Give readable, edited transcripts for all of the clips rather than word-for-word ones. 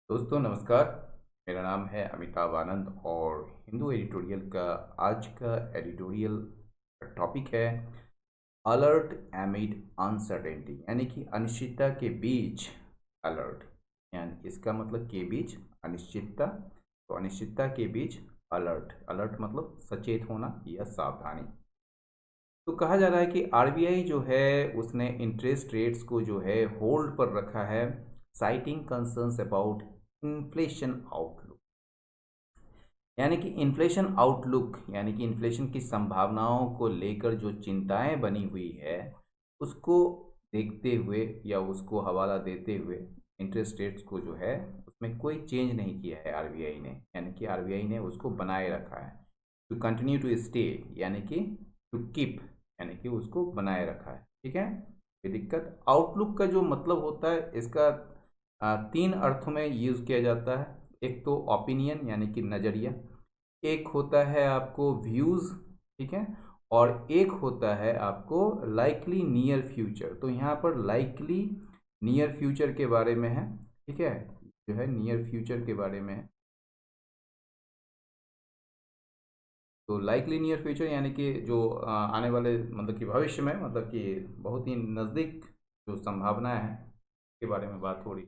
दोस्तों नमस्कार। मेरा नाम है अमिताभ आनंद और हिंदू एडिटोरियल का आज का एडिटोरियल टॉपिक है अलर्ट एमिड अनसर्टेनिटी, यानी कि अनिश्चितता के बीच अलर्ट। यानी इसका मतलब के बीच अनिश्चितता, तो अनिश्चितता के बीच अलर्ट। अलर्ट मतलब सचेत होना या सावधानी। तो कहा जा रहा है कि आरबीआई जो है उसने इंटरेस्ट रेट्स को जो है होल्ड पर रखा है, citing concerns about inflation outlook. यानी कि इन्फ्लेशन आउटलुक यानी कि इन्फ्लेशन की संभावनाओं को लेकर जो चिंताएं बनी हुई है उसको देखते हुए या उसको हवाला देते हुए इंटरेस्ट रेट्स को जो है उसमें कोई चेंज नहीं किया है आरबीआई ने। यानी कि आरबीआई ने उसको बनाए रखा है, टू कंटिन्यू टू स्टे, यानी कि टू कीप, यानी कि उसको बनाए रखा है। ठीक है, ये दिक्कत। आउटलुक का जो मतलब होता है इसका तीन अर्थों में यूज़ किया जाता है। एक तो ओपिनियन यानी कि नज़रिया, एक होता है आपको व्यूज़, ठीक है, और एक होता है आपको लाइकली नियर फ्यूचर। तो यहाँ पर लाइकली नियर फ्यूचर के बारे में है, ठीक है, जो है नियर फ्यूचर के बारे में है। तो लाइकली नियर फ्यूचर यानी कि जो आने वाले मतलब कि भविष्य में, मतलब कि बहुत ही नज़दीक जो संभावनाएं हैं के बारे में बात हो रही।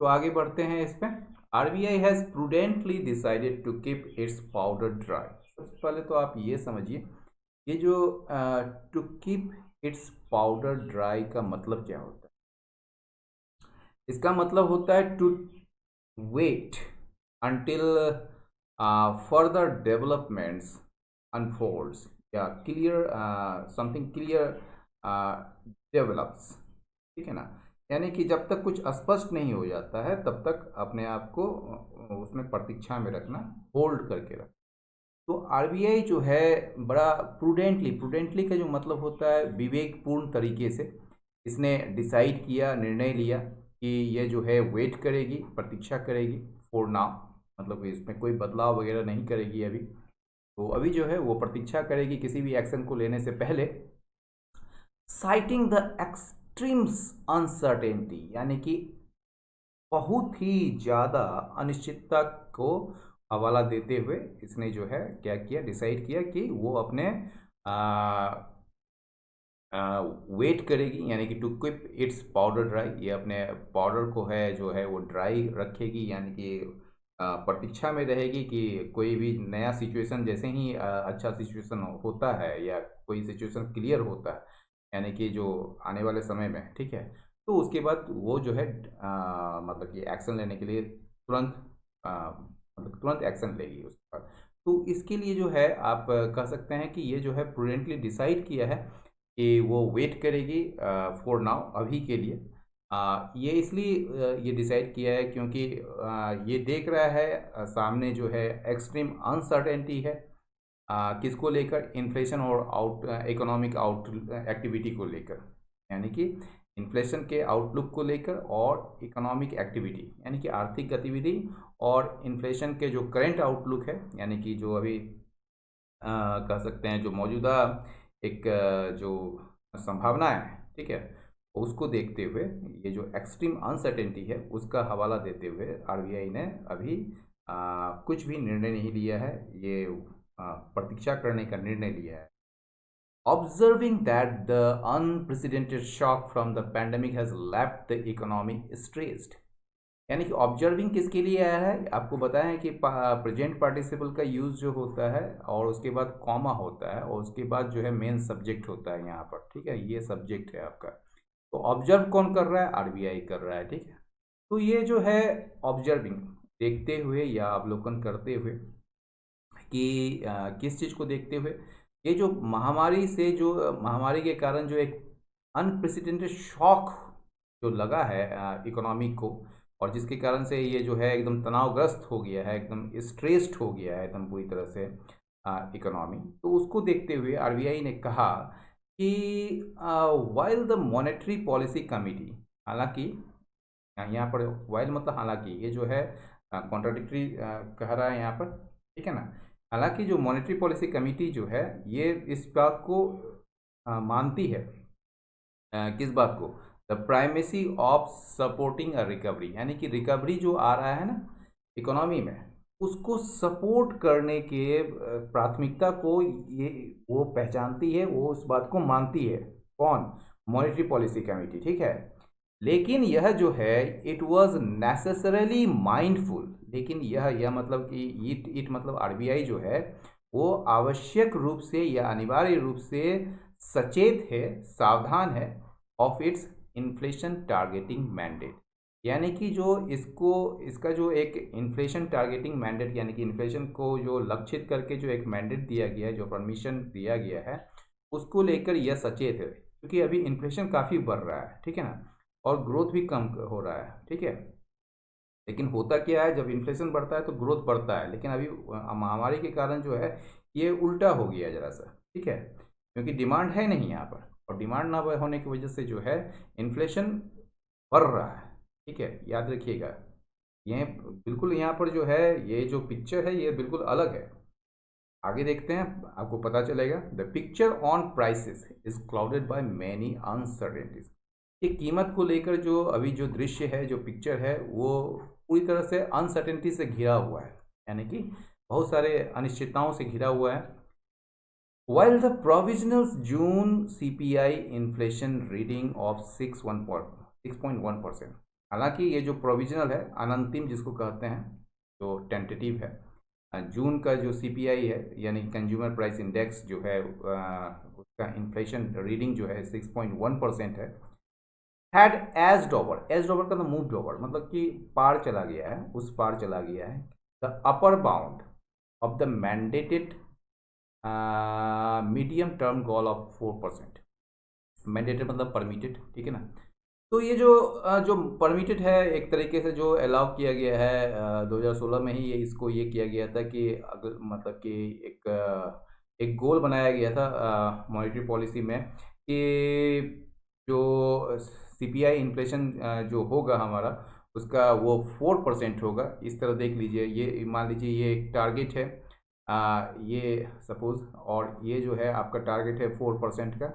तो आगे बढ़ते हैं इस पे। RBI has prudently decided to keep its powder dry. सबसे पहले तो आप ये समझिए, ये जो to keep its powder dry का मतलब क्या होता है। इसका मतलब होता है to wait until further developments unfolds या clear something clear develops। ठीक है ना, यानी कि जब तक कुछ स्पष्ट नहीं हो जाता है तब तक अपने आप को उसमें प्रतीक्षा में रखना, होल्ड करके रखना। तो आरबीआई जो है बड़ा प्रूडेंटली का जो मतलब होता है विवेकपूर्ण तरीके से इसने डिसाइड किया, निर्णय लिया कि ये जो है वेट करेगी, प्रतीक्षा करेगी फॉर नाउ, मतलब कि इसमें कोई बदलाव वगैरह नहीं करेगी अभी। तो अभी जो है वो प्रतीक्षा करेगी किसी भी एक्शन को लेने से पहले। साइटिंग द एक्सट्रीम्स अनसर्टेनिटी, यानी कि बहुत ही ज़्यादा अनिश्चितता को हवाला देते हुए इसने जो है क्या किया, डिसाइड किया कि वो अपने वेट करेगी, यानी कि to keep its powder dry, ये अपने पाउडर को है जो है वो ड्राई रखेगी, यानी कि प्रतीक्षा में रहेगी कि कोई भी नया सिचुएशन जैसे ही अच्छा सिचुएशन होता है या कोई सिचुएशन क्लियर होता है, यानी कि जो आने वाले समय में, ठीक है, तो उसके बाद वो जो है मतलब कि एक्शन लेने के लिए तुरंत मतलब तुरंत एक्शन लेगी उसके बाद। तो इसके लिए जो है आप कह सकते हैं कि ये जो है प्रूडेंटली डिसाइड किया है कि वो वेट करेगी फॉर नाउ, अभी के लिए। ये इसलिए ये डिसाइड किया है क्योंकि ये देख रहा है सामने जो है एक्सट्रीम अनसर्टेनिटी है, किसको लेकर, इन्फ्लेशन और इकोनॉमिक आउट एक्टिविटी को लेकर, यानी कि इन्फ्लेशन के आउटलुक को लेकर और इकोनॉमिक एक्टिविटी यानी कि आर्थिक गतिविधि, और इन्फ्लेशन के जो करंट आउटलुक है यानी कि जो अभी कह सकते हैं जो मौजूदा एक जो संभावना है, ठीक है, उसको देखते हुए ये जो एक्सट्रीम अनसर्टेनिटी है उसका हवाला देते हुए आरबीआई ने अभी कुछ भी निर्णय नहीं लिया है, ये प्रतीक्षा करने का निर्णय लिया है। Observing that the unprecedented shock from the pandemic has left the economy stressed। यानी कि ऑब्जर्विंग किसके लिए आया है, आपको बताएं कि प्रेजेंट पार्टिसिपल का यूज़ जो होता है और उसके बाद कॉमा होता है और उसके बाद जो है मेन सब्जेक्ट होता है यहाँ पर, ठीक है, ये सब्जेक्ट है आपका। तो ऑब्जर्व कौन कर रहा है, आरबीआई कर रहा है, ठीक है। तो ये जो है ऑब्जर्विंग, देखते हुए या अवलोकन करते हुए कि किस चीज़ को देखते हुए, ये जो महामारी से, जो महामारी के कारण जो एक अनप्रेसिडेंटेड शॉक जो लगा है इकोनॉमी को, और जिसके कारण से ये जो है एकदम तनावग्रस्त हो गया है, एकदम स्ट्रेस्ड हो गया है एकदम पूरी तरह से इकोनॉमी, तो उसको देखते हुए आरबीआई ने कहा कि while the monetary policy committee, हालांकि यहाँ पर वाइल मतलब हालांकि, ये जो है कॉन्ट्राडिक्टरी कह रहा है यहाँ पर, ठीक है ना। हालांकि जो मॉनेटरी पॉलिसी कमेटी जो है ये इस बात को मानती है, किस बात को, the primacy of supporting a recovery, यानी कि रिकवरी जो आ रहा है ना इकोनॉमी में, उसको सपोर्ट करने के प्राथमिकता को ये वो पहचानती है, वो उस बात को मानती है। कौन? मॉनेटरी पॉलिसी कमेटी, ठीक है। लेकिन यह जो है इट वाज नेसेसरली माइंडफुल, लेकिन यह मतलब कि इट मतलब आरबीआई जो है वो आवश्यक रूप से या अनिवार्य रूप से सचेत है, सावधान है of its inflation targeting mandate. यानी कि जो इसको इसका जो एक इन्फ्लेशन टारगेटिंग मैंडेट, यानी कि इन्फ्लेशन को जो लक्षित करके जो एक मैंडेट दिया गया है, जो परमिशन दिया गया है, उसको लेकर यह सचेत है। क्योंकि अभी इन्फ्लेशन काफ़ी बढ़ रहा है, ठीक है ना, और ग्रोथ भी कम हो रहा है, ठीक है। लेकिन होता क्या है, जब इन्फ्लेशन बढ़ता है तो ग्रोथ बढ़ता है, लेकिन अभी महामारी के कारण जो है ये उल्टा हो गया ज़रा सा, ठीक है। क्योंकि डिमांड है नहीं यहाँ पर, और डिमांड ना होने की वजह से जो है इन्फ्लेशन बढ़ रहा है, ठीक है, याद रखिएगा। ये बिल्कुल यहाँ पर जो है ये जो पिक्चर है ये बिल्कुल अलग है। आगे देखते हैं, आपको पता चलेगा। The picture on prices is clouded by many uncertainties. ये कीमत को लेकर जो अभी जो दृश्य है, जो पिक्चर है, वो पूरी तरह से अनसर्टेनिटी से घिरा हुआ है, यानी कि बहुत सारे अनिश्चितताओं से घिरा हुआ है। While the provisional June CPI inflation reading of 6.1%, हालांकि ये जो प्रोविजनल है, अनंतिम जिसको कहते हैं, जो टेंटेटिव है, जून का जो सीपीआई है यानी कंज्यूमर प्राइस इंडेक्स जो है, उसका इन्फ्लेशन रीडिंग जो है 6.1% है। हैड एज डॉवर, एज डॉवर का तो मूव डॉवर मतलब कि पार चला गया है, उस पार चला गया है the upper bound of the mandated medium term goal of 4%। Mandated मतलब परमिटेड, ठीक है ना। तो ये जो परमिटेड है, एक तरीके से जो अलाउ किया गया है 2016 में ही ये इसको ये किया गया था कि अगर मतलब कि एक गोल बनाया गया था मॉनेटरी पॉलिसी में कि जो सीपीआई इन्फ्लेशन जो होगा हमारा, उसका वो 4% होगा। इस तरह देख लीजिए, ये मान लीजिए ये एक टारगेट है, ये सपोज, और ये जो है आपका टारगेट है 4% का,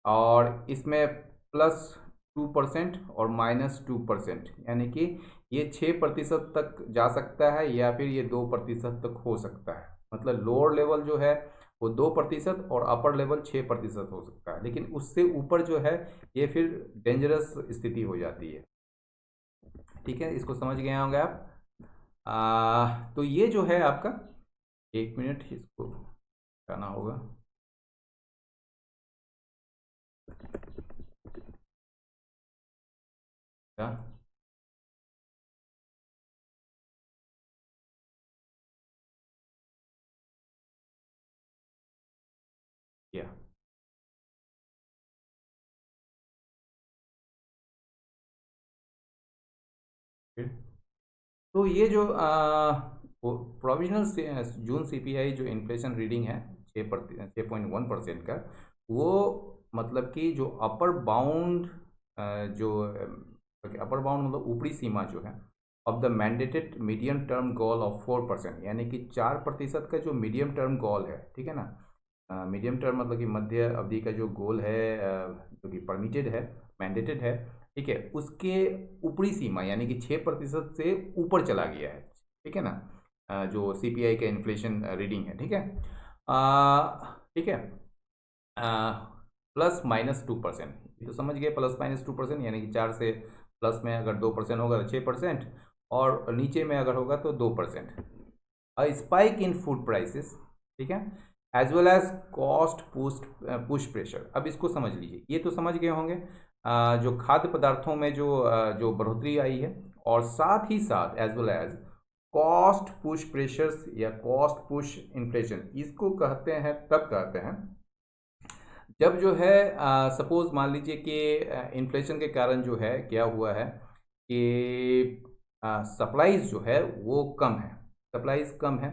और इसमें +2% और -2%, यानी कि ये 6% तक जा सकता है या फिर ये 2% तक हो सकता है। मतलब लोअर लेवल जो है वो 2% और अपर लेवल 6% हो सकता है, लेकिन उससे ऊपर जो है ये फिर डेंजरस स्थिति हो जाती है, ठीक है। इसको समझ गए होंगे आप। तो ये जो है आपका, 1 मिनट इसको करना होगा। क्या? क्या? फिर तो ये जो प्रोविजनल जून सीपीआई जो इन्फ्लेशन रीडिंग है 6.1% का, वो मतलब कि जो अपर बाउंड, जो अपर बाउंड मतलब ऊपरी सीमा जो है of the mandated medium term goal of 4%, यानी कि 4% का जो मीडियम टर्म गोल है, ठीक है ना। मीडियम टर्म मतलब कि मध्य अवधि का जो गोल है, जो कि परमिटेड है, मैंडेटेड है, ठीक है, उसके ऊपरी सीमा यानी कि 6% से ऊपर चला गया है, ठीक है ना। जो सीपीआई का इन्फ्लेशन रीडिंग है, ठीक है, ठीक है, +-2%। तो समझ गए, +-2% यानी कि 4 से प्लस में अगर 2% होगा तो 6%, और नीचे में अगर होगा तो 2%। A spike in food prices, ठीक है, as well as cost push pressure. अब इसको समझ लीजिए, ये तो समझ गए होंगे जो खाद्य पदार्थों में जो बढ़ोतरी आई है, और साथ ही साथ as well as cost push pressures या कॉस्ट पुश इन्फ्लेशन, इसको कहते हैं, तब कहते हैं जब जो है सपोज मान लीजिए कि इन्फ्लेशन के कारण जो है क्या हुआ है कि सप्लाईज जो है वो कम है, सप्लाईज कम है।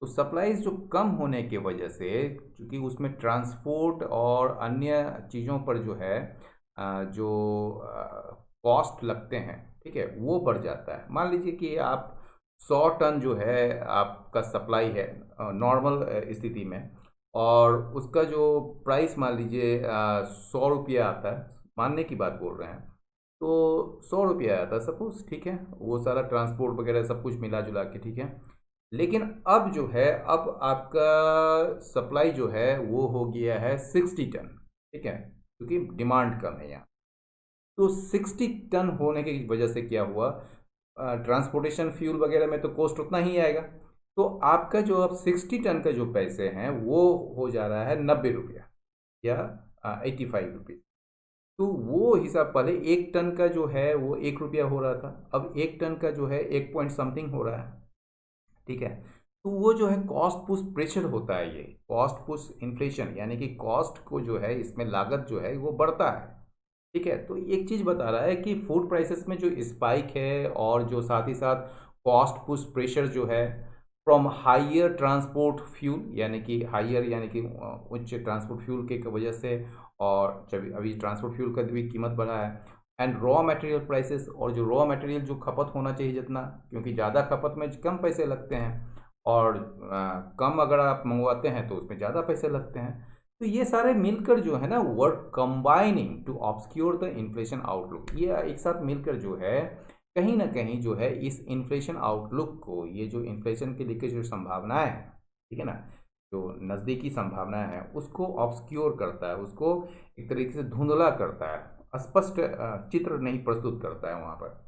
तो सप्लाईज जो कम होने की वजह से, क्योंकि उसमें ट्रांसपोर्ट और अन्य चीज़ों पर जो है जो कॉस्ट लगते हैं, ठीक है, वो बढ़ जाता है। मान लीजिए कि आप 100 टन जो है आपका सप्लाई है नॉर्मल स्थिति में, और उसका जो प्राइस मान लीजिए 100 रुपया आता है, मानने की बात बोल रहे हैं, तो 100 रुपये आया था सपोज, ठीक है, वो सारा ट्रांसपोर्ट वगैरह सब कुछ मिला जुला के, ठीक है। लेकिन अब जो है, अब आपका सप्लाई जो है वो हो गया है 60 टन, ठीक है, क्योंकि डिमांड कम है यहाँ। तो 60 टन होने की वजह से क्या हुआ, ट्रांसपोर्टेशन फ्यूल वगैरह में तो कॉस्ट उतना ही आएगा। तो आपका जो अब 60 टन का जो पैसे हैं वो हो जा रहा है 90 रुपया या 85 रुपीज। तो वो हिसाब, पहले 1 टन का जो है वो 1 रुपया हो रहा था, अब 1 टन का जो है 1 पॉइंट समथिंग हो रहा है, ठीक है। तो वो जो है कॉस्ट पुश प्रेशर होता है, ये कॉस्ट पुश इन्फ्लेशन, यानी कि कॉस्ट को जो है इसमें लागत जो है वो बढ़ता है, ठीक है। तो एक चीज़ बता रहा है कि फूड प्राइसेस में जो स्पाइक है और जो साथ ही साथ कॉस्ट पुश प्रेशर जो है फ्रॉम हाइयर ट्रांसपोर्ट फ्यूल, यानी कि हाइयर यानी कि उच्च ट्रांसपोर्ट फ्यूल के वजह से, और जब अभी ट्रांसपोर्ट फ्यूल का भी कीमत बढ़ा है, एंड रॉ मटेरियल प्राइसेस, और जो रॉ मटेरियल जो खपत होना चाहिए जितना, क्योंकि ज़्यादा खपत में कम पैसे लगते हैं, और कम अगर आप मंगवाते हैं तो उसमें ज़्यादा पैसे लगते हैं। तो ये सारे मिलकर जो है ना, work combining to obscure the inflation outlook, ये एक साथ मिलकर जो है कहीं ना कहीं जो है इस इन्फ्लेशन आउटलुक को, ये जो इन्फ्लेशन के लेके जो संभावनाएं हैं, ठीक है ना, जो नज़दीकी संभावनाएं हैं उसको ऑब्सक्योर करता है, उसको एक तरीके से धुंधला करता है, स्पष्ट चित्र नहीं प्रस्तुत करता है वहाँ पर।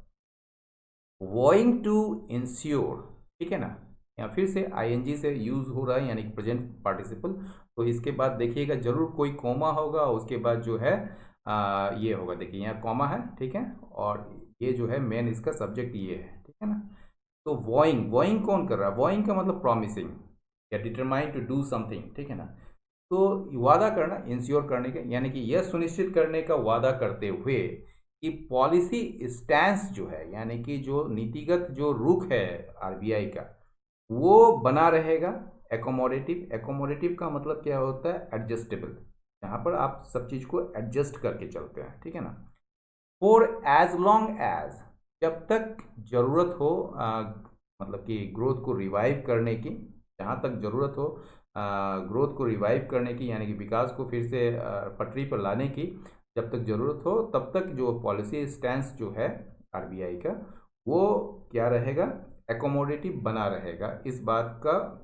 वोइंग टू इंश्योर, ठीक है ना, या फिर से आईएनजी से यूज हो रहा है, यानी प्रेजेंट पार्टिसिपल। तो इसके बाद देखिएगा जरूर कोई कॉमा होगा, उसके बाद जो है ये होगा, देखिए यहाँ कॉमा है, ठीक है, और ये जो है मेन इसका सब्जेक्ट ये है, ठीक है ना। तो वोइंग, वोइंग कौन कर रहा है, वोइंग का मतलब प्रॉमिसिंग या डिटरमाइन टू डू समथिंग, ठीक है ना। तो वादा करना, इंश्योर करने का, यानी कि यह सुनिश्चित करने का वादा करते हुए कि पॉलिसी स्टैंस जो है, यानी कि जो नीतिगत जो रुख है आरबीआई का, वो बना रहेगा। एकोमोडेटिव, एकोमोडेटिव का मतलब क्या होता है, एडजस्टेबल, यहाँ पर आप सब चीज़ को एडजस्ट करके चलते हैं, ठीक है ना। फॉर एज लॉन्ग एज, जब तक ज़रूरत हो, मतलब कि ग्रोथ को रिवाइव करने की, जहाँ तक ज़रूरत हो ग्रोथ को रिवाइव करने की, यानी कि विकास को फिर से पटरी पर लाने की, जब तक ज़रूरत हो तब तक जो पॉलिसी स्टैंस जो है आरबीआई का, वो क्या रहेगा, एकोमोडेटिव बना रहेगा। इस बात का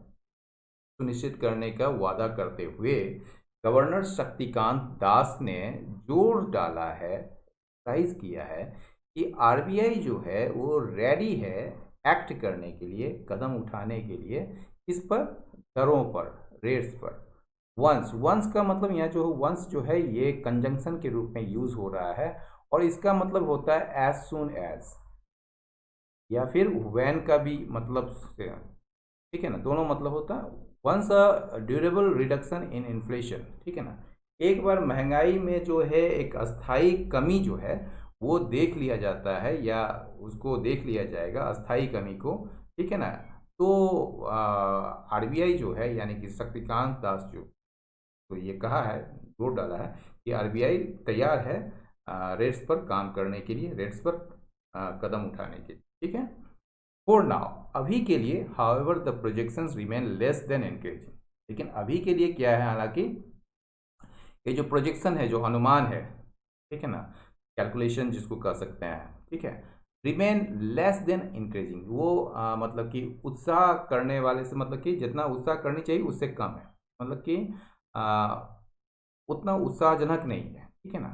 सुनिश्चित करने का वादा करते हुए गवर्नर शक्तिकांत दास ने जोर डाला है, राइज किया है कि आरबीआई जो है वो रेडी है एक्ट करने के लिए, कदम उठाने के लिए, इस पर, दरों पर, रेट्स पर। वंस, वंस का मतलब यहाँ जो वंस जो है ये कंजंक्शन के रूप में यूज हो रहा है, और इसका मतलब होता है एज सुन एज, या फिर व्हेन का भी मतलब, ठीक है ना, दोनों मतलब होता है। Once a durable reduction in inflation, ठीक है ना, एक बार महंगाई में जो है एक अस्थाई कमी जो है वो देख लिया जाता है, या उसको देख लिया जाएगा अस्थाई कमी को, ठीक है ना। तो आरबीआई जो है, यानी कि शक्तिकांत दास जो, तो ये कहा है, जोर डाला है कि आरबीआई तैयार है रेट्स पर काम करने के लिए, रेट्स पर कदम उठाने के लिए, ठीक है। फॉर नाउ, अभी के लिए, however the projections remain less than encouraging, लेकिन अभी के लिए क्या है, हालांकि ये जो प्रोजेक्शन है, जो अनुमान है, ठीक है ना, कैलकुलेशन जिसको कह सकते हैं, ठीक है, रिमेन लेस देन इंक्रीजिंग, वो मतलब कि उत्साह करने वाले से, मतलब कि जितना उत्साह करनी चाहिए उससे कम है, मतलब कि उतना उत्साहजनक नहीं है, ठीक है ना।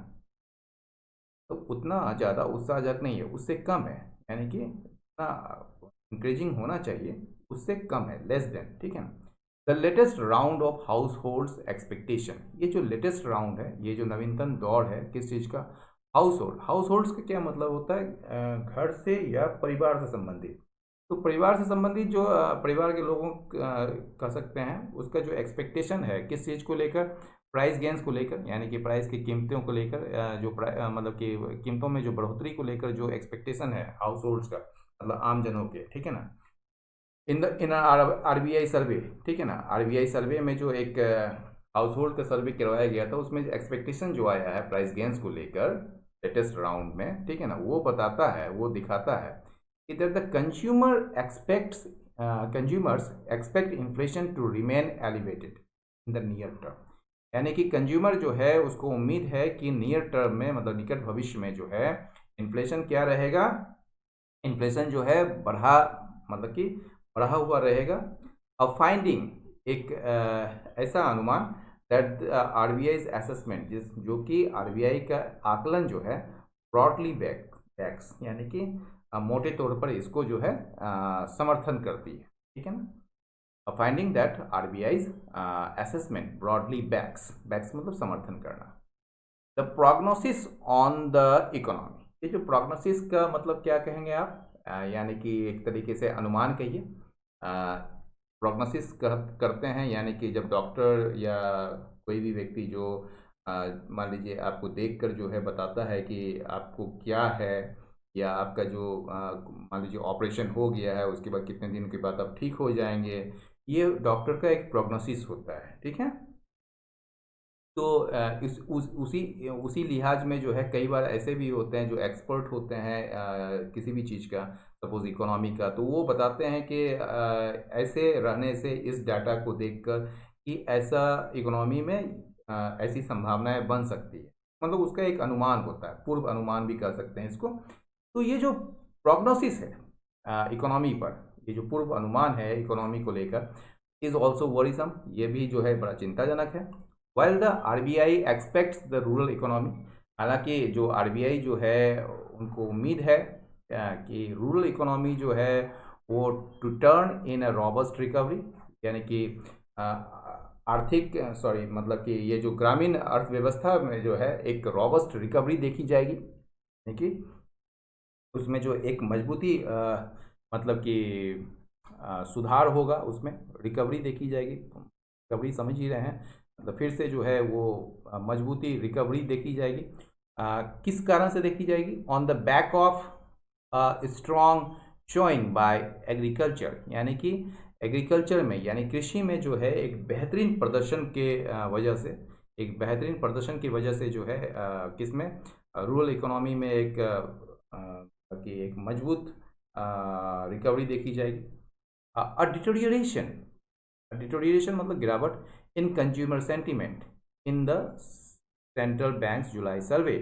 तो उतना ज़्यादा उत्साहजनक नहीं है, उससे कम है, यानी कि उतना इंक्रीजिंग होना चाहिए उससे कम है, लेस देन, ठीक है ना। The latest round of house holds expectation, ये जो लेटेस्ट राउंड है, ये जो नवीनतम दौर है, किस चीज़ का, हाउस होल्ड, हाउस होल्ड्स का क्या मतलब होता है, घर से या परिवार से संबंधित। तो परिवार से संबंधित जो परिवार के लोगों कह सकते हैं, उसका जो एक्सपेक्टेशन है किस चीज़ को लेकर, प्राइस गेंस को लेकर, यानी कि प्राइस की कीमतों को लेकर, मतलब कि कीमतों में जो बढ़ोतरी को लेकर जो एक्सपेक्टेशन है हाउस होल्ड्स का, मतलब आम जनों के, ठीक है ना। इन आरबीआई सर्वे, ठीक है ना, आरबीआई सर्वे में जो एक हाउस होल्ड का सर्वे करवाया गया था, उसमें एक्सपेक्टेशन जो आया है प्राइस गेंस को लेकर लेटेस्ट राउंड में, ठीक है ना, वो बताता है, वो दिखाता है कि the consumers expect inflation to remain elevated in the near term, यानी कि कंज्यूमर जो है उसको उम्मीद है कि नियर टर्म में, मतलब निकट भविष्य में जो है इन्फ्लेशन क्या रहेगा, इन्फ्लेशन जो है बढ़ा, मतलब कि बढ़ा हुआ रहेगा। अब फाइंडिंग एक ऐसा अनुमान दैट आरबीआई असेसमेंट, जिस जो कि आरबीआई का आकलन जो है ब्रॉडली बैक्स, यानी कि मोटे तौर पर इसको जो है समर्थन करती है, ठीक है ना। Finding that RBI assessment broadly backs मतलब समर्थन करना। The prognosis on the economy, ये जो प्रोग्नोसिस का मतलब क्या कहेंगे आप, यानी कि एक तरीके से अनुमान कहिए। प्रोग्नोसिस करते हैं यानी कि जब डॉक्टर या कोई भी व्यक्ति जो मान लीजिए आपको देखकर जो है बताता है कि आपको क्या है, या आपका जो मान लीजिए ऑपरेशन हो गया है, उसके बाद कितने दिन के बाद आप ठीक हो जाएंगे, ये डॉक्टर का एक प्रोग्नोसिस होता है, ठीक है। तो उसी लिहाज में जो है कई बार ऐसे भी होते हैं जो एक्सपर्ट होते हैं किसी भी चीज़ का, सपोज इकोनॉमी का, तो वो बताते हैं कि ऐसे रहने से इस डाटा को देखकर कि ऐसा इकोनॉमी में ऐसी संभावनाएं बन सकती है, मतलब उसका एक अनुमान होता है, पूर्व अनुमान भी कह सकते हैं इसको। तो ये जो प्रोग्नोसिस है इकोनॉमी पर, ये जो पूर्व अनुमान है इकोनॉमी को लेकर, इज ऑल्सो वरीसम, ये भी जो है बड़ा चिंताजनक है। While the RBI aspects the rural economy, हालांकि जो आरबीआई जो है उनको उम्मीद है कि रूरल इकोनॉमी जो है वो to turn in a robust recovery, यानी कि आर्थिक सॉरी मतलब कि ये जो ग्रामीण अर्थव्यवस्था में जो है एक रॉबस्ट रिकवरी देखी जाएगी, यानी कि उसमें जो एक मजबूती मतलब कि सुधार होगा, उसमें रिकवरी देखी जाएगी। रिकवरी समझ ही रहे हैं, मतलब फिर से जो है वो मजबूती रिकवरी देखी जाएगी। किस कारण से देखी जाएगी, on the back of strong showing bye agriculture, यानी कि एग्रीकल्चर में यानी कृषि में जो है एक बेहतरीन प्रदर्शन के वजह से, एक बेहतरीन प्रदर्शन की वजह से जो है किसमें, रूरल इकोनॉमी में कि एक मजबूत रिकवरी देखी जाएगी। डिटोरिएशन, डिटोरिएशन मतलब गिरावट in consumer sentiment in the central bank July survey,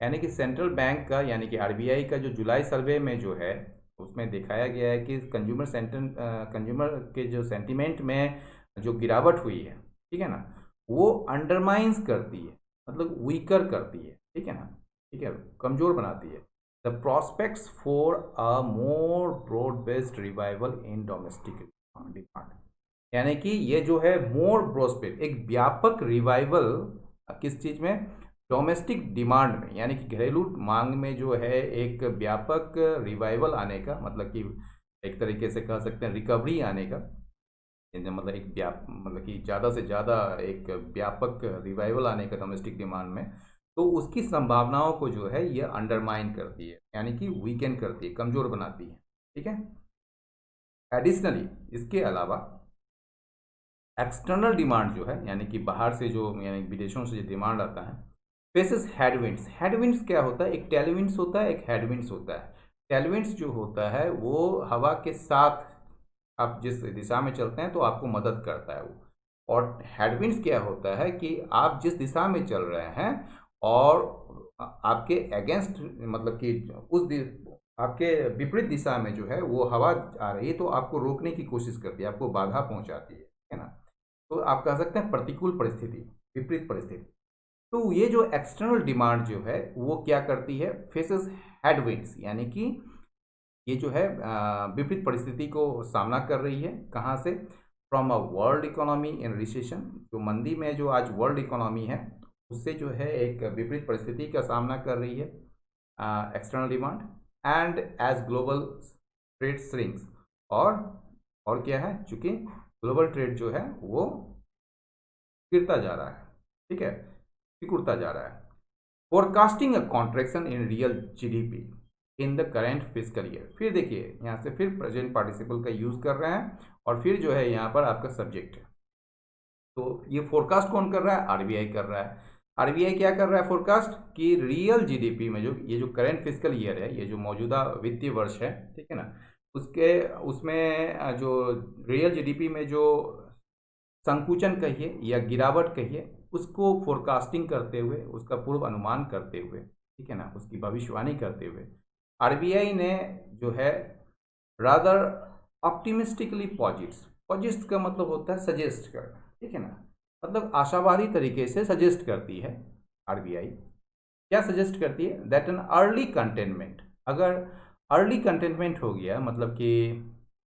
यानी कि सेंट्रल बैंक का यानी कि आरबीआई का जो जुलाई सर्वे में जो है उसमें दिखाया गया है कि कंज्यूमर के जो सेंटीमेंट में जो गिरावट हुई है, ठीक है ना, वो अंडरमाइंस करती है, मतलब वीकर करती है, ठीक है ना, ठीक है, कमजोर बनाती है the prospects for a more broad based revival in domestic demand, यानी कि ये जो है मोर प्रोस्पेक्ट एक व्यापक रिवाइवल किस चीज में, डोमेस्टिक डिमांड में, यानी कि घरेलू मांग में जो है एक व्यापक रिवाइवल आने का, मतलब कि एक तरीके से कह सकते हैं रिकवरी आने का, मतलब एक मतलब कि ज़्यादा से ज़्यादा एक व्यापक रिवाइवल आने का डोमेस्टिक डिमांड में, तो उसकी संभावनाओं को जो है ये अंडरमाइन करती है, यानी कि वीकेंड करती है, कमज़ोर बनाती है, ठीक है। एडिशनली इसके अलावा एक्सटर्नल डिमांड जो है यानी कि बाहर से जो यानी विदेशों से जो डिमांड आता है, फेसेस हेडविंड्स, हेडविंड्स क्या होता है, एक टेलविंड्स होता है, एक हेडविंड्स होता है। टेलविंड्स जो होता है वो हवा के साथ आप जिस दिशा में चलते हैं तो आपको मदद करता है वो, और हेडविंड्स क्या होता है कि आप जिस दिशा में चल रहे हैं और आपके अगेंस्ट मतलब कि आपके विपरीत दिशा में जो है वो हवा आ रही है तो आपको रोकने की कोशिश करती है, आपको बाधा पहुंचाती है ना। तो आप कह सकते हैं प्रतिकूल परिस्थिति, विपरीत परिस्थिति। तो ये जो एक्सटर्नल डिमांड जो है वो क्या करती है, फेसेस हेडविंड्स, यानी कि ये जो है विपरीत परिस्थिति को सामना कर रही है, कहाँ से, from a world economy in recession, जो मंदी में जो आज वर्ल्ड इकोनॉमी है उससे जो है एक विपरीत परिस्थिति का सामना कर रही है external demand, and as global trade shrinks, और क्या है, चूंकि ग्लोबल ट्रेड जो है वो गिरता जा रहा है, ठीक है, सिकुड़ता जा रहा है। Forecasting a contraction in real GDP in the current physical year, फिर देखिए यहाँ से फिर प्रेजेंट पार्टिसिपल का यूज कर रहे हैं और फिर जो है यहाँ पर आपका सब्जेक्ट है। तो ये फोरकास्ट कौन कर रहा है, आरबीआई कर रहा है। आरबीआई क्या कर रहा है, फोरकास्ट कि रियल जीडीपी में जो ये जो करेंट फिजिकल ईयर है, ये जो मौजूदा वित्तीय वर्ष है, ठीक है ना, उसके उसमें जो रियल जीडीपी में जो संकुचन कहिए या गिरावट कहिए, उसको फोरकास्टिंग करते हुए, उसका पूर्व अनुमान करते हुए, ठीक है ना, उसकी भविष्यवाणी करते हुए आरबीआई ने जो है रादर ऑप्टिमिस्टिकली पॉजिस्ट का मतलब होता है सजेस्ट करना, ठीक है ना, मतलब आशावादी तरीके से सजेस्ट करती है आरबीआई। क्या सजेस्ट करती है? दैट एन अर्ली कंटेनमेंट, अगर अर्ली कंटेनमेंट हो गया मतलब कि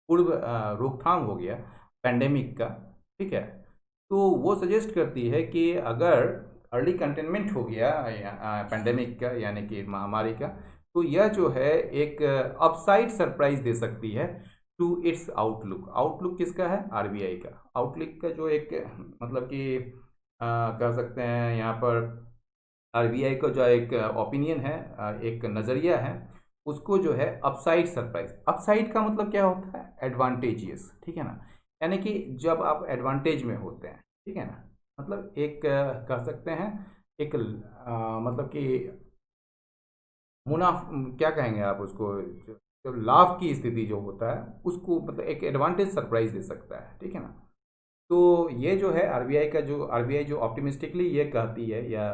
पूर्व रोकथाम हो गया पेंडेमिक का, ठीक है, तो वो सजेस्ट करती है कि अगर अर्ली कंटेनमेंट हो गया पेंडेमिक का यानी कि महामारी का, तो यह जो है एक अपसाइड सरप्राइज दे सकती है टू इट्स आउटलुक। आउटलुक किसका है? आरबीआई का। आउटलुक का जो एक मतलब कि कह सकते हैं यहाँ पर आरबीआई का जो एक ओपिनियन है, एक नज़रिया है, उसको जो है अपसाइड सरप्राइज। अपसाइड का मतलब क्या होता है? एडवांटेजियस, ठीक है ना, यानी कि जब आप एडवांटेज में होते हैं, ठीक है ना, मतलब एक कह सकते हैं एक मतलब कि मुनाफ क्या कहेंगे आप उसको, जो लाभ की स्थिति जो होता है उसको मतलब एक एडवांटेज सरप्राइज दे सकता है, ठीक है ना। तो ये जो है आरबीआई का, जो आरबीआई जो ऑप्टिमिस्टिकली ये कहती है या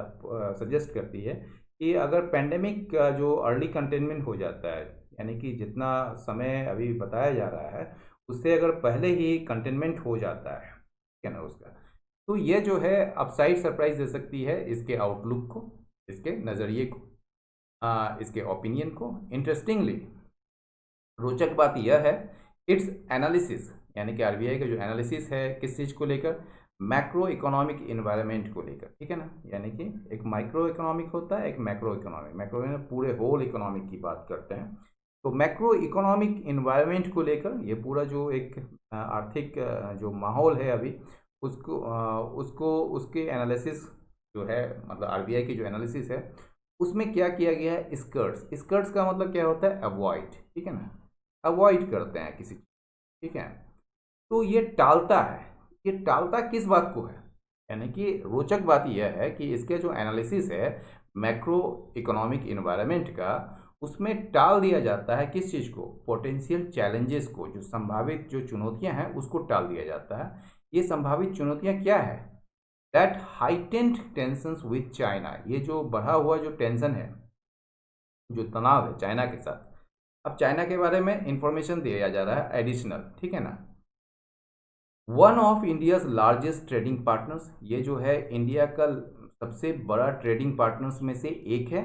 सजेस्ट करती है कि अगर पेंडेमिक का जो अर्ली कंटेनमेंट हो जाता है, यानी कि जितना समय अभी बताया जा रहा है उससे अगर पहले ही कंटेनमेंट हो जाता है, ठीक है ना, उसका, तो ये जो है अपसाइड सरप्राइज दे सकती है इसके आउटलुक को, इसके नज़रिए को, इसके ओपिनियन को। इंटरेस्टिंगली रोचक बात यह है इट्स एनालिसिस, यानी कि आरबीआई का जो एनालिसिस है किस चीज़ को लेकर, मैक्रो इकोनॉमिक इन्वायरमेंट को लेकर, ठीक है ना, यानी कि एक माइक्रो इकोनॉमिक होता है, एक मैक्रो इकोनॉमिक। मैक्रो में पूरे होल इकोनॉमिक की बात करते हैं, तो मैक्रो इकोनॉमिक इन्वायरमेंट को लेकर ये पूरा जो एक आर्थिक जो माहौल है अभी उसको उसके एनालिसिस जो है, मतलब आरबीआई की जो एनालिसिस है उसमें क्या किया गया है, स्कर्ट्स। स्कर्ट्स का मतलब क्या होता है? अवॉइड, ठीक है ना, अवॉइड करते हैं किसी, ठीक है, तो ये टालता है। ये टालता किस बात को है? यानी कि रोचक बात यह है कि इसके जो एनालिसिस है मैक्रो इकोनॉमिक इन्वायरमेंट का, उसमें टाल दिया जाता है किस चीज़ को? पोटेंशियल चैलेंजेस को, जो संभावित जो चुनौतियां हैं उसको टाल दिया जाता है। ये संभावित चुनौतियां क्या है? That heightened tensions with China, ये जो बढ़ा हुआ जो टेंशन है, जो तनाव है चाइना के साथ। अब चाइना के बारे में इंफॉर्मेशन दिया जा रहा है एडिशनल, ठीक है ना। One of India's largest trading partners, ये जो है इंडिया का सबसे बड़ा ट्रेडिंग पार्टनर्स में से एक है,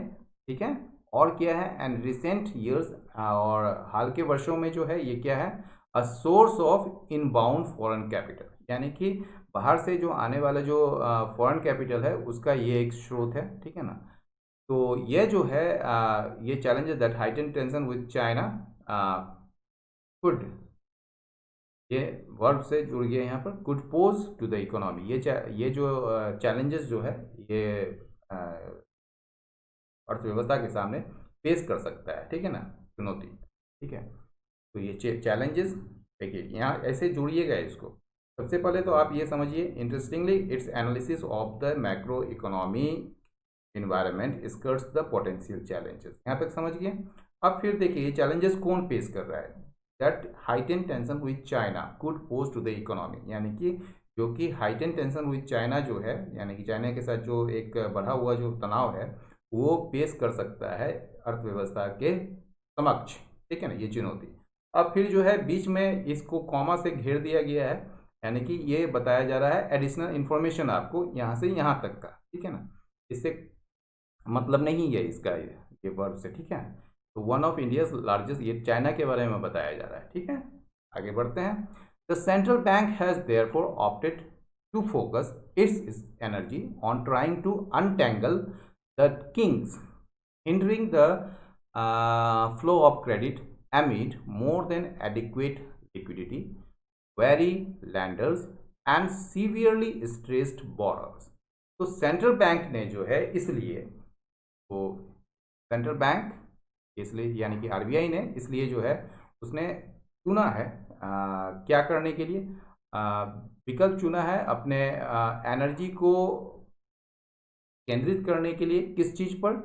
ठीक है। और क्या है? एंड रिसेंट ईयर्स, और हाल के वर्षों में जो है ये क्या है? A source of inbound foreign capital, यानी कि बाहर से जो आने वाला जो फॉरेन कैपिटल है उसका ये एक स्रोत है, ठीक है ना। तो ये जो है ये challenges that heighten tension with China could, ये वर्ब से जुड़ गया यहाँ पर, could pose to the economy, ये जो चैलेंजेस जो है ये अर्थव्यवस्था के सामने फेस कर सकता है, ठीक है ना, चुनौती, ठीक है। तो ये चैलेंजेस देखिए यहाँ ऐसे जोड़िएगा इसको। सबसे पहले तो आप ये समझिए, interestingly it's analysis of the macro economy environment skirts the potential challenges, यहाँ तक समझ गए। अब फिर देखिए ये चैलेंजेस कौन फेस कर रहा है? That heighten tension with China could pose to the economy, यानी कि जो कि हाइटेन टेंशन विथ चाइना जो है, यानी कि चाइना के साथ जो एक बढ़ा हुआ जो तनाव है वो पेश कर सकता है अर्थव्यवस्था के समक्ष, ठीक है ना, ये चुनौती। अब फिर जो है बीच में इसको कॉमा से घेर दिया गया है, यानी कि ये बताया जा रहा है एडिशनल इन्फॉर्मेशन आपको यहाँ से यहाँ तक का, ठीक है ना, इससे मतलब नहीं है इसका ये वर्ब से, ठीक है। तो वन ऑफ इंडियाज लार्जेस्ट, ये चाइना के बारे में बताया जा रहा है, ठीक है। आगे बढ़ते हैं। The central bank has therefore opted to focus its energy on trying to untangle the kinks hindering the flow of credit amid more than adequate liquidity, wary lenders and severely stressed borrowers। तो central bank ने जो है इसलिए, तो central bank इसलिए यानी कि RBI ने इसलिए जो है उसने चुना है क्या करने के लिए? विकल्प चुना है अपने एनर्जी को केंद्रित करने के लिए किस चीज़ पर?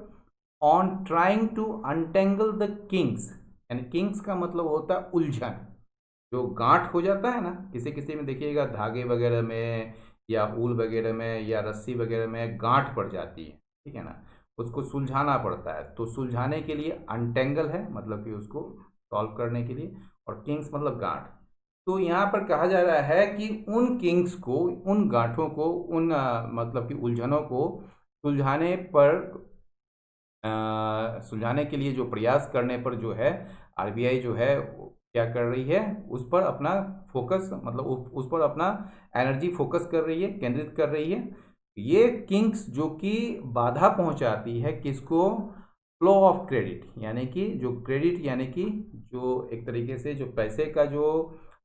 On trying to untangle the kinks, यानी किंग्स का मतलब होता है उलझन, जो गांठ हो जाता है ना किसी किसी में, देखिएगा धागे वगैरह में या ऊल वगैरह में या रस्सी वगैरह में गांठ पड़ जाती है, ठीक है ना, उसको सुलझाना पड़ता है। तो सुलझाने के लिए अनटेंगल है, मतलब कि उसको सॉल्व करने के लिए, और किंग्स मतलब गांठ। तो यहाँ पर कहा जा रहा है कि उन किंग्स को, उन गांठों को, उन मतलब कि उलझनों को सुलझाने पर, सुलझाने के लिए जो प्रयास करने पर जो है आरबीआई जो है वो क्या कर रही है, उस पर अपना फोकस, मतलब उस पर अपना एनर्जी फोकस कर रही है, केंद्रित कर रही है। ये किंग्स जो कि बाधा पहुंचाती है किसको, फ्लो ऑफ क्रेडिट, यानी कि जो क्रेडिट, यानी कि जो एक तरीके से जो पैसे का जो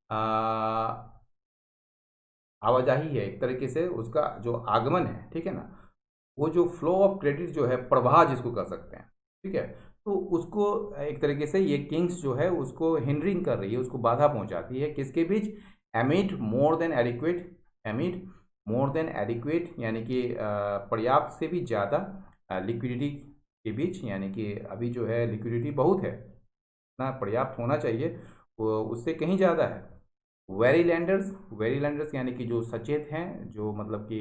आ, आवाजाही है, एक तरीके से उसका जो आगमन है, ठीक है ना, वो जो फ्लो ऑफ क्रेडिट जो है, प्रवाह जिसको कह सकते हैं, ठीक है। तो उसको एक तरीके से ये किंग्स जो है उसको हिंडरिंग कर रही है, उसको बाधा पहुंचाती है, किसके बीच, amid more than adequate, amid more than adequate, यानी कि पर्याप्त से भी ज़्यादा लिक्विडिटी के बीच, यानी कि अभी जो है लिक्विडिटी बहुत है ना, पर्याप्त होना चाहिए, वो उससे कहीं ज़्यादा है। वेरी लैंडर्स, वेरी लैंडर्स यानी कि जो सचेत हैं, जो मतलब कि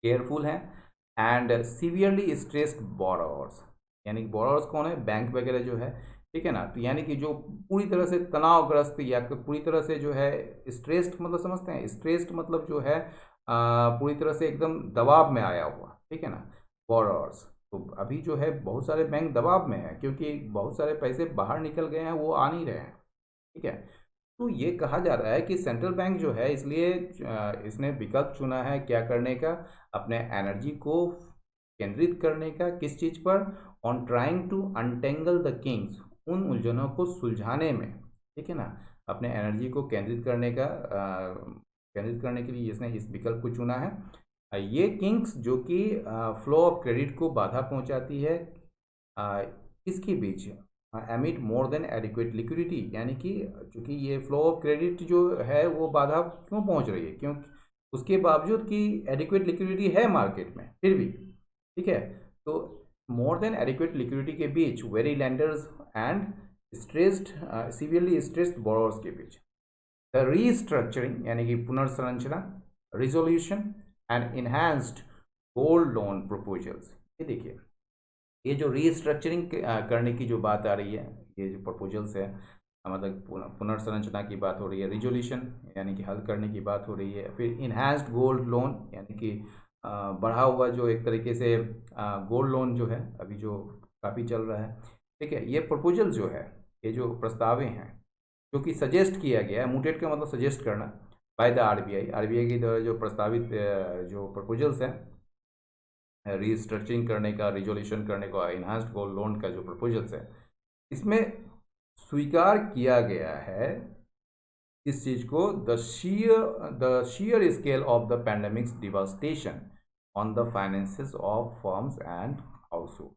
केयरफुल हैं, एंड सीवियरली स्ट्रेस्ड बोरोवर्स, यानी कि बोरोवर्स कौन है, बैंक वगैरह जो है, ठीक है ना। तो यानी कि जो पूरी तरह से तनावग्रस्त या पूरी तरह से जो है स्ट्रेस्ड, मतलब समझते हैं, स्ट्रेस्ड मतलब जो है पूरी तरह से एकदम दबाव में आया हुआ, ठीक है ना, बोरोवर्स। तो अभी जो है बहुत सारे बैंक दबाव में है, क्योंकि बहुत सारे पैसे बाहर निकल गए हैं, वो आ नहीं रहे हैं, ठीक है। तो ये कहा जा रहा है कि सेंट्रल बैंक जो है, इसलिए इसने विकल्प चुना है क्या करने का, अपने एनर्जी को केंद्रित करने का, किस चीज़ पर, on trying to untangle the kings, उन उलझनों को सुलझाने में, ठीक है ना, अपने एनर्जी को केंद्रित करने का, केंद्रित करने के लिए इसने इस विकल्प को चुना है। ये किंग्स जो कि फ्लो ऑफ क्रेडिट को बाधा पहुंचाती है, आ, किसके बीच, amid more than adequate liquidity, यानी कि चूंकि ये फ्लो ऑफ क्रेडिट जो है वो बाधा क्यों पहुंच रही है, क्योंकि उसके बावजूद कि एडिक्वेट लिक्विडिटी है मार्केट में फिर भी, ठीक है। तो मोर देन एडिक्वेट लिक्विडिटी के बीच wary lenders and stressed, severely stressed borrowers के बीच, द रीस्ट्रक्चरिंग यानी कि पुनर्संरचना, resolution and enhanced gold loan proposals. ये देखिए, ये जो रीस्ट्रक्चरिंग करने की जो बात आ रही है, ये जो प्रपोजल्स है, मतलब पुनर्संरचना की बात हो रही है, रिजोल्यूशन यानी कि हल करने की बात हो रही है, फिर इन्हांस्ड गोल्ड लोन यानी कि बढ़ा हुआ जो एक तरीके से गोल्ड लोन जो है अभी जो काफ़ी चल रहा है, ठीक है। ये प्रपोजल जो है, ये जो प्रस्तावें हैं जो कि सजेस्ट किया गया है, मुटेट का मतलब सजेस्ट करना, बाय द आरबीआई, आरबीआई के द्वारा जो प्रस्तावित जो प्रपोजल्स हैं रीस्ट्रक्चरिंग करने का, रिजोल्यूशन करने का, इन्हांस्ड गोल्ड लोन का जो प्रपोजल्स है, इसमें स्वीकार किया गया है इस चीज को, the sheer scale of the pandemics devastation on the finances of firms and household,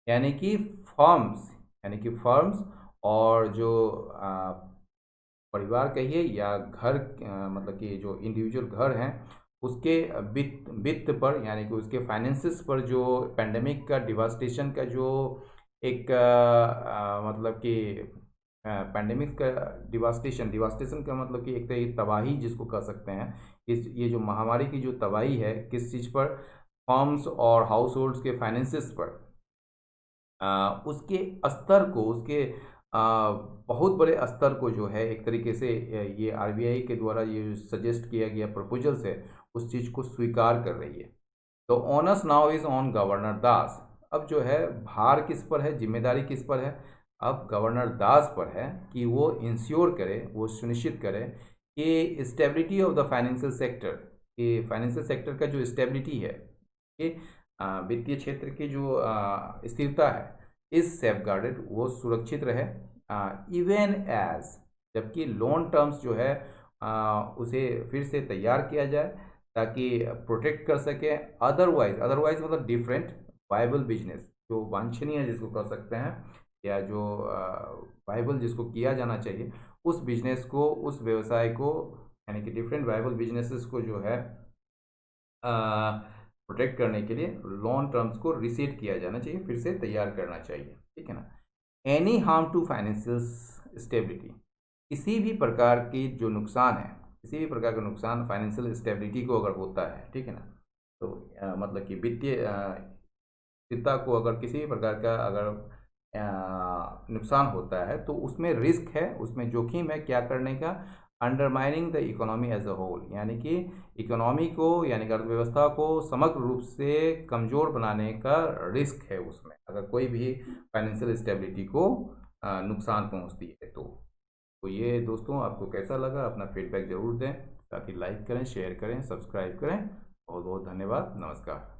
यानी कि फर्म्स, यानी कि फर्म्स और जो परिवार कहिए या घर, मतलब कि जो इंडिविजुअल घर हैं उसके वित्त वित्त पर, यानी कि उसके फाइनेंसेस पर जो पेंडेमिक का डिवास्टेशन का जो एक मतलब कि पेंडेमिक का डिवास्टेशन, डिवास्टेशन का मतलब कि एक तरह तबाही जिसको कह सकते हैं, इस ये जो महामारी की जो तबाही है किस चीज़ पर, फर्म्स और हाउस होल्ड्स के फाइनेंसेस पर, उसके स्तर को, उसके बहुत बड़े स्तर को जो है एक तरीके से ये आरबीआई के द्वारा ये सजेस्ट किया गया प्रपोजल्स है, उस चीज़ को स्वीकार कर रही है। तो onus now is on governor Das, अब जो है भार किस पर है, जिम्मेदारी किस पर है, अब गवर्नर दास पर है कि वो इंश्योर करे, वो सुनिश्चित करे कि stability of the financial sector, कि फाइनेंशियल सेक्टर का जो स्टेबिलिटी है, कि वित्तीय क्षेत्र की जो स्थिरता है, इज सेफगार्डेड, वो सुरक्षित रहे, इवन एज, जबकि लोन टर्म्स जो है उसे फिर से तैयार किया जाए ताकि प्रोटेक्ट कर सके, अदरवाइज, अदरवाइज मतलब डिफरेंट वायबल बिजनेस, जो वांछनीय जिसको कह सकते हैं, या जो वायबल जिसको किया जाना चाहिए, उस बिजनेस को, उस व्यवसाय को, यानी कि डिफरेंट वायबल बिजनेसेस को जो है प्रोटेक्ट करने के लिए लोन टर्म्स को रिसेट किया जाना चाहिए, फिर से तैयार करना चाहिए, ठीक है ना। Any harm to financial stability, किसी भी प्रकार की जो नुकसान है, किसी भी प्रकार का नुकसान फाइनेंशियल स्टेबिलिटी को अगर होता है, ठीक है ना, तो मतलब कि वित्तीय स्थिरता को अगर किसी भी प्रकार का अगर नुकसान होता है तो उसमें रिस्क है, उसमें जोखिम है क्या करने का, undermining the economy as a whole, यानी कि इकोनॉमी को यानी कि अर्थव्यवस्था को समग्र रूप से कमज़ोर बनाने का रिस्क है उसमें, अगर कोई भी फाइनेंशियल स्टेबिलिटी को नुकसान पहुंचती है तो ये दोस्तों आपको कैसा लगा अपना फीडबैक ज़रूर दें, साथ ही लाइक करें, शेयर करें, सब्सक्राइब करें। बहुत बहुत धन्यवाद, नमस्कार।